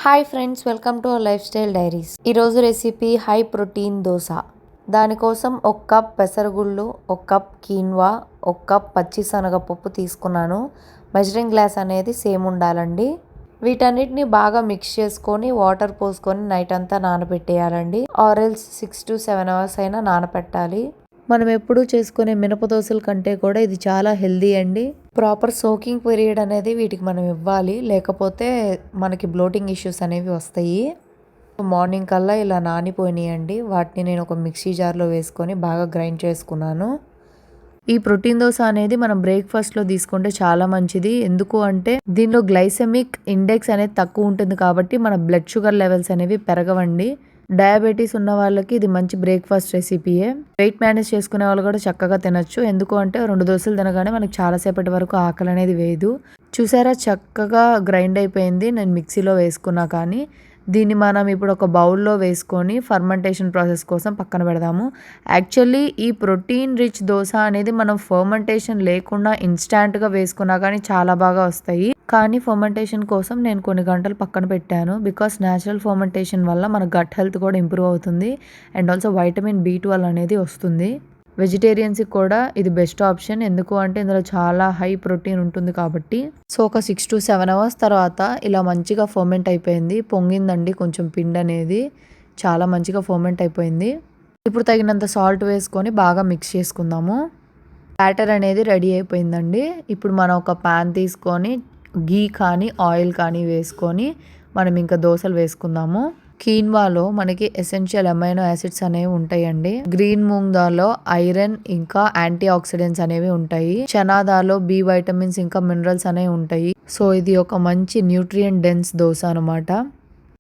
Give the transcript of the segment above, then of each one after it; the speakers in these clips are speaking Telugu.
Hi friends, welcome to our life style diaries. ఈరోజు రెసిపీ హై ప్రోటీన్ దోశ. దానికోసం 1 కప్ పెసరగుళ్ళు, 1 కప్ కీన్వా, 1 కప్ పచ్చి శనగపప్పు తీసుకున్నాను. మెజరింగ్ గ్లాస్ అనేది సేమ్ ఉండాలండి. వీటన్నిటిని బాగా మిక్స్ చేసుకొని వాటర్ పోసుకొని నైట్ అంతా నానబెట్టేయాలండి. ఆరెల్స్ 6 to 7 hours అయినా నానబెట్టాలి. మనం ఎప్పుడూ చేసుకునే మినప దోశల కంటే కూడా ఇది చాలా హెల్దీ అండి. ప్రాపర్ సోకింగ్ పీరియడ్ అనేది వీటికి మనం ఇవ్వాలి, లేకపోతే మనకి బ్లోటింగ్ ఇష్యూస్ అనేవి వస్తాయి. మార్నింగ్ కల్లా ఇలా నానిపోయినాయండి. వాటిని నేను ఒక మిక్సీ జార్లో వేసుకొని బాగా గ్రైండ్ చేసుకున్నాను. ఈ ప్రోటీన్ దోశ అనేది మనం బ్రేక్ఫాస్ట్లో తీసుకుంటే చాలా మంచిది. ఎందుకు అంటే దీనిలో గ్లైసెమిక్ ఇండెక్స్ అనేది తక్కువ ఉంటుంది కాబట్టి మన బ్లడ్ షుగర్ లెవెల్స్ అనేవి పెరగవండి. డయాబెటీస్ ఉన్న వాళ్ళకి ఇది మంచి బ్రేక్ఫాస్ట్ రెసిపీయే. వెయిట్ మేనేజ్ చేసుకునే వాళ్ళు కూడా చక్కగా తినచ్చు. ఎందుకు అంటే 2 దోశలు తినగానే మనకి చాలాసేపటి వరకు ఆకలి అనేది వేయదు. చూసారా, చక్కగా గ్రైండ్ అయిపోయింది. నేను మిక్సీలో వేసుకున్నా, కానీ దీన్ని మనం ఇప్పుడు ఒక బౌల్లో వేసుకొని ఫర్మెంటేషన్ ప్రాసెస్ కోసం పక్కన పెడదాము. యాక్చువల్లీ ఈ ప్రోటీన్ రిచ్ దోశ అనేది మనం ఫర్మెంటేషన్ లేకుండా ఇన్స్టాంట్గా వేసుకున్నా కానీ చాలా బాగా వస్తాయి. కానీ ఫర్మెంటేషన్ కోసం నేను కొన్ని గంటలు పక్కన పెట్టాను. బికాస్ న్యాచురల్ ఫర్మెంటేషన్ వల్ల మన గట్ హెల్త్ కూడా ఇంప్రూవ్ అవుతుంది. అండ్ ఆల్సో వైటమిన్ B12 అనేది వస్తుంది. వెజిటేరియన్స్కి కూడా ఇది బెస్ట్ ఆప్షన్. ఎందుకు అంటే ఇందులో చాలా హై ప్రోటీన్ ఉంటుంది కాబట్టి. సో ఒక 6 to 7 hours తర్వాత ఇలా మంచిగా ఫర్మెంట్ అయిపోయింది. పొంగిందండి కొంచెం పిండి అనేది. చాలా మంచిగా ఫర్మెంట్ అయిపోయింది. ఇప్పుడు తగినంత సాల్ట్ వేసుకొని బాగా మిక్స్ చేసుకుందాము. బ్యాటర్ అనేది రెడీ అయిపోయిందండి. ఇప్పుడు మనం ఒక ప్యాన్ తీసుకొని గీ కానీ ఆయిల్ కానీ వేసుకొని మనం ఇంకా దోశలు వేసుకుందాము. కీన్వాలో మనకి ఎసెన్షియల్ అమైనో యాసిడ్స్ అనేవి ఉంటాయండి. గ్రీన్ మూంగ్ దాల్లో ఐరన్ ఇంకా యాంటీ ఆక్సిడెంట్స్ అనేవి ఉంటాయి. చనా దాల్లో B వైటమిన్స్ ఇంకా మినరల్స్ అనేవి ఉంటాయి. సో ఇది ఒక మంచి న్యూట్రియంట్ డెన్స్ దోశ అనమాట.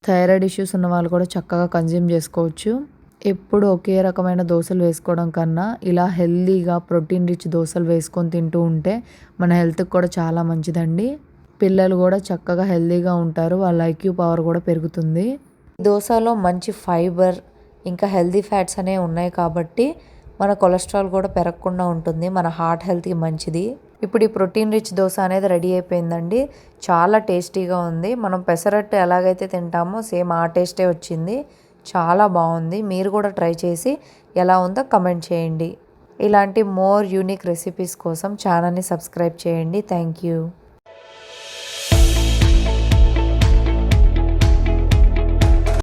థైరాయిడ్ ఇష్యూస్ ఉన్న వాళ్ళు కూడా చక్కగా కన్జ్యూమ్ చేసుకోవచ్చు. ఎప్పుడు ఒకే రకమైన దోశలు వేసుకోవడం కన్నా ఇలా హెల్దీగా ప్రోటీన్ రిచ్ దోశలు వేసుకొని తింటూ ఉంటే మన హెల్త్కి కూడా చాలా మంచిదండి. పిల్లలు కూడా చక్కగా హెల్దీగా ఉంటారు. వాళ్ళ IQ పవర్ కూడా పెరుగుతుంది. దోశలో మంచి ఫైబర్ ఇంకా హెల్దీ ఫ్యాట్స్ అనేవి ఉన్నాయి కాబట్టి మన కొలెస్ట్రాల్ కూడా పెరగకుండా ఉంటుంది. మన హార్ట్ హెల్త్కి మంచిది. ఇప్పుడు ఈ ప్రోటీన్ రిచ్ దోశ అనేది రెడీ అయిపోయిందండి. చాలా టేస్టీగా ఉంది. మనం పెసరట్టు ఎలాగైతే తింటామో సేమ్ ఆ టేస్టే వచ్చింది. చాలా బాగుంది. మీరు కూడా ట్రై చేసి ఎలా ఉందో కమెంట్ చేయండి. ఇలాంటి మోర్ యూనిక్ రెసిపీస్ కోసం ఛానల్ని సబ్స్క్రైబ్ చేయండి. Thank you.